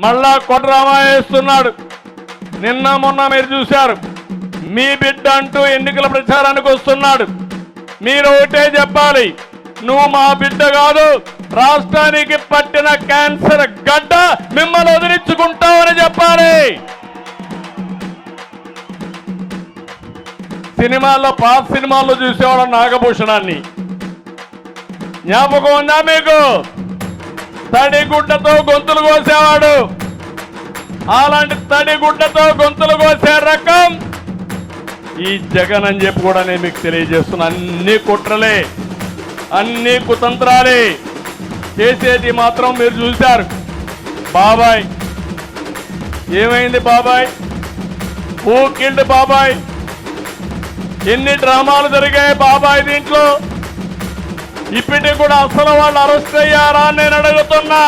మళ్ళా కొట్రామాయ వేస్తున్నాడు. నిన్న మొన్న మీరు చూశారు. మీ బిడ్డ అంటూ ఎన్నికల ప్రచారానికి వస్తున్నాడు. మీరు ఒకటే చెప్పాలి, నువ్వు మా బిడ్డ కాదు, రాష్ట్రానికి పట్టిన క్యాన్సర్ గడ్డ, మిమ్మల్ని వదిలించుకుంటామని చెప్పాలి. సినిమాల్లో పాత సినిమాల్లో చూసేవాడు నాగభూషణాన్ని, జ్ఞాపకం ఉందా మీకు? తడిగుడ్డతో గొంతులు కోసేవాడు. అలాంటి తడిగుడ్డతో గొంతులు కోసే రకం ఈ జగన్ అని చెప్పి కూడా నేను మీకు తెలియజేస్తున్నా. అన్ని కుట్రలే, అన్ని కుతంత్రాలే, చేసేది మాత్రం మీరు చూశారు. బాబాయ్ ఏమైంది? బాబాయ్ హూ కిల్డ్ బాబాయ్? ఎన్ని డ్రామాలు జరిగాయి బాబాయ్ దీంట్లో? ఇప్పటికి కూడా అసలు వాళ్ళు అరెస్ట్ అయ్యారా నేను అడుగుతున్నా.